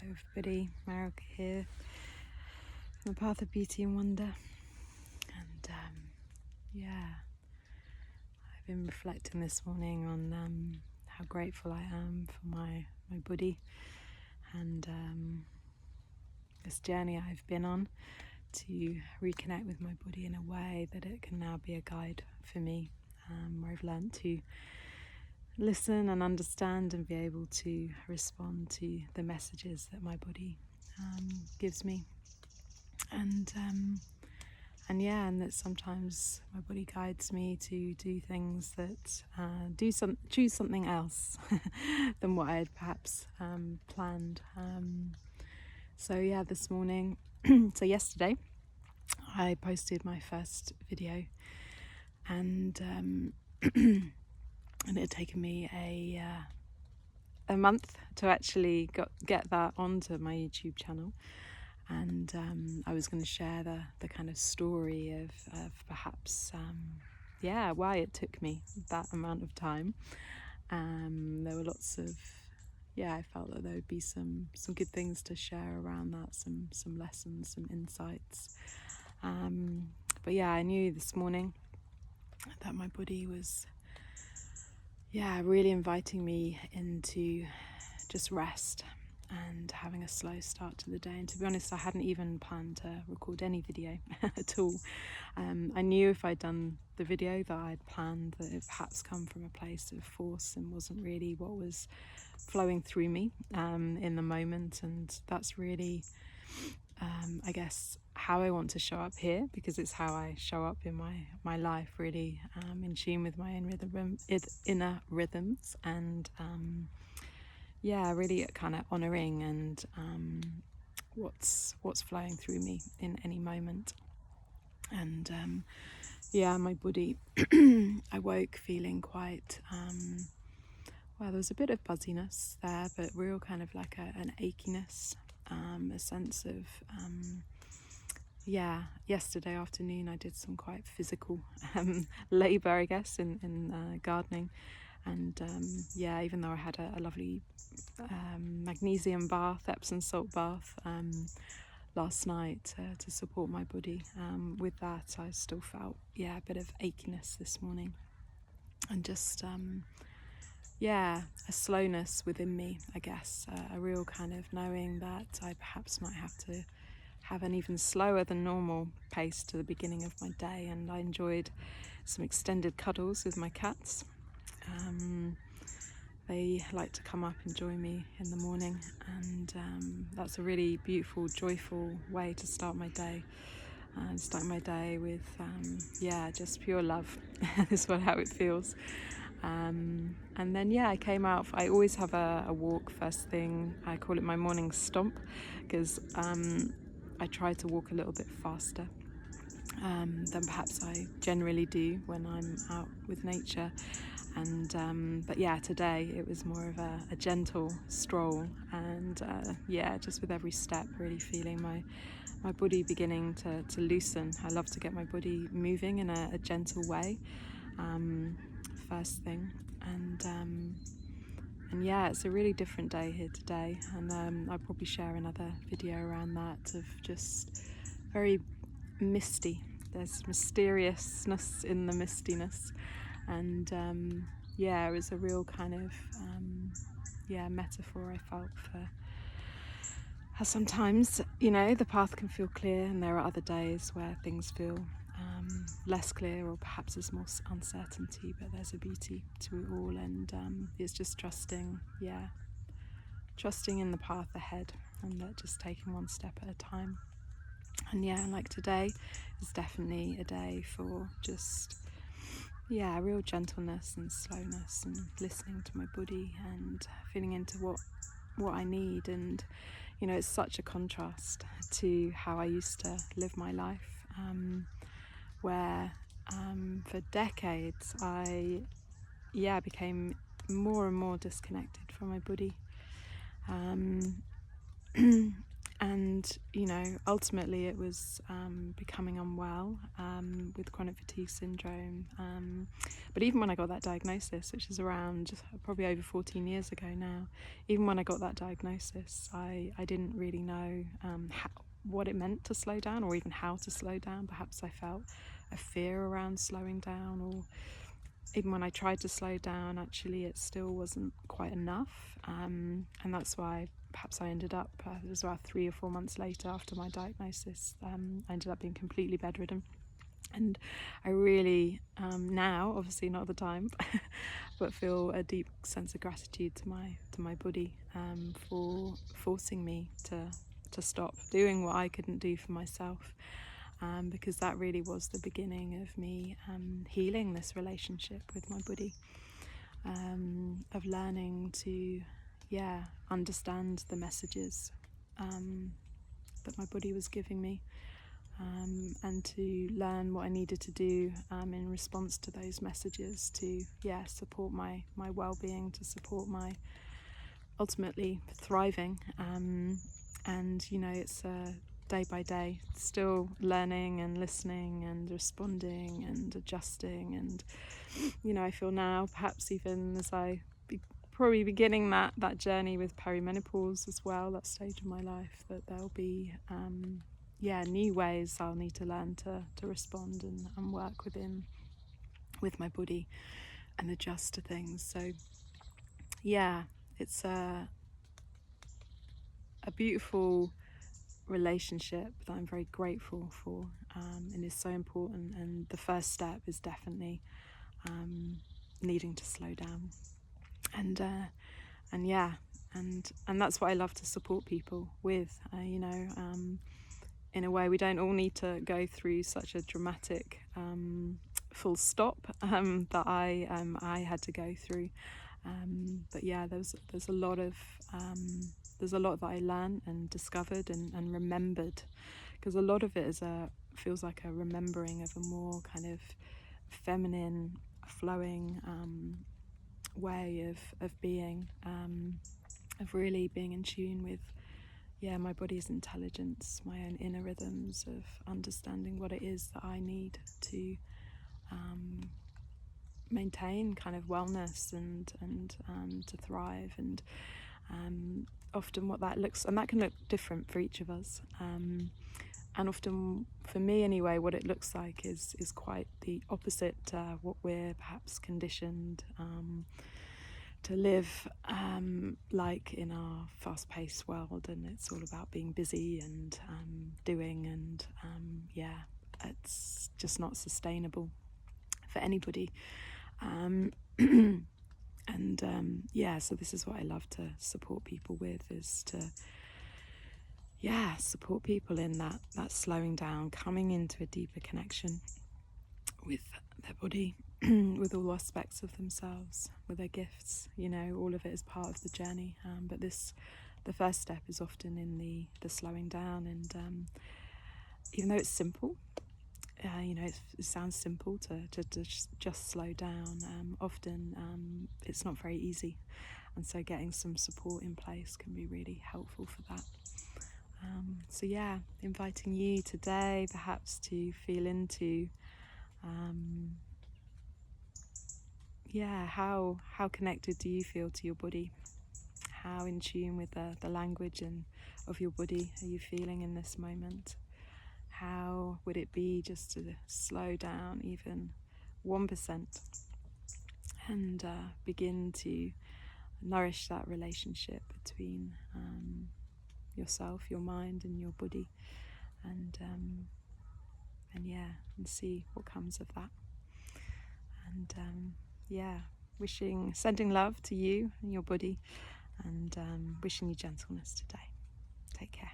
everybody, Marika here, from the Path of Beauty and Wonder. And I've been reflecting this morning on how grateful I am for my body and this journey I've been on to reconnect with my body in a way that it can now be a guide for me, where I've learned to listen and understand and be able to respond to the messages that my body gives me, and that sometimes my body guides me to do things that choose something else than what I had perhaps planned. This morning, so yesterday, I posted my first video, and and it had taken me a month to actually get that onto my YouTube channel. And I was going to share the kind of story of perhaps why it took me that amount of time. There were lots of I felt that there would be some good things to share around that, some lessons, some insights. I knew this morning that my body was really inviting me into just rest and having a slow start to the day. And to be honest, I hadn't even planned to record any video at all. I knew if I'd done the video that I'd planned that it perhaps come from a place of force and wasn't really what was flowing through me in the moment. And that's really I guess how I want to show up here, because it's how I show up in my life, really in tune with my inner rhythms, and really kind of honouring and what's flowing through me in any moment. And my body I woke feeling quite there was a bit of buzziness there, but real kind of like an achiness, a sense of yesterday afternoon I did some quite physical labour, I guess, in gardening. And even though I had a lovely magnesium bath, Epsom salt bath last night to support my body, with that I still felt a bit of achiness this morning, and just a slowness within me, I guess, a real kind of knowing that I perhaps might have to have an even slower than normal pace to the beginning of my day. And I enjoyed some extended cuddles with my cats. They like to come up and join me in the morning, and that's a really beautiful, joyful way to start my day. Start my day with just pure love. Is how it feels. And then I came out. I always have a walk first thing. I call it my morning stomp, because I try to walk a little bit faster than perhaps I generally do when I'm out with nature. And today it was more of a gentle stroll, and just with every step really feeling my body beginning to loosen. I love to get my body moving in a gentle way first thing, and it's a really different day here today, and I'll probably share another video around that, of just very misty. There's mysteriousness in the mistiness, and it was a real kind of metaphor I felt for how sometimes the path can feel clear, and there are other days where things feel less clear, or perhaps there's more uncertainty, but there's a beauty to it all. And it's just trusting in the path ahead, and that just taking one step at a time. And like today is definitely a day for just real gentleness and slowness, and listening to my body and feeling into what I need. And it's such a contrast to how I used to live my life, where for decades I became more and more disconnected from my body. And, ultimately it was becoming unwell with chronic fatigue syndrome. But even when I got that diagnosis, which is around probably over 14 years ago now, even when I got that diagnosis, I didn't really know what it meant to slow down, or even how to slow down. Perhaps I felt a fear around slowing down, or even when I tried to slow down, actually it still wasn't quite enough. And that's why perhaps I ended up, it was about 3 or 4 months later after my diagnosis, I ended up being completely bedridden. And I really, now, obviously not at the time, but feel a deep sense of gratitude to my body for forcing me to stop doing what I couldn't do for myself. Because that really was the beginning of me healing this relationship with my body, of learning to, understand the messages that my body was giving me, and to learn what I needed to do in response to those messages to, support my well-being, to support my ultimately thriving. And it's day by day, still learning and listening and responding and adjusting. And I feel now, perhaps even as I probably beginning that journey with perimenopause as well, that stage of my life, that there'll be new ways I'll need to learn to respond and work with my body and adjust to things. So it's a beautiful relationship that I'm very grateful for, and is so important. And the first step is definitely needing to slow down, and that's what I love to support people with. In a way, we don't all need to go through such a dramatic full stop that I had to go through. But there's a lot that I learned and discovered and remembered, because a lot of it feels like a remembering of a more kind of feminine, flowing way of being, of really being in tune with my body's intelligence, my own inner rhythms, of understanding what it is that I need to maintain kind of wellness and to thrive. And often what that looks, and that can look different for each of us, and often for me anyway, what it looks like is quite the opposite to what we're perhaps conditioned to live like in our fast-paced world. And it's all about being busy and doing, and it's just not sustainable for anybody. So this is what I love to support people with, is to support people in that slowing down, coming into a deeper connection with their body, with all aspects of themselves, with their gifts. All of it is part of the journey, but the first step is often in the slowing down. And even though it's simple, it sounds simple to just slow down, often it's not very easy, and so getting some support in place can be really helpful for that. Inviting you today perhaps to feel into how connected do you feel to your body? How in tune with the language of your body are you feeling in this moment? How would it be just to slow down even 1% and begin to nourish that relationship between yourself, your mind, and your body, and see what comes of that. And sending love to you and your body, and wishing you gentleness today. Take care.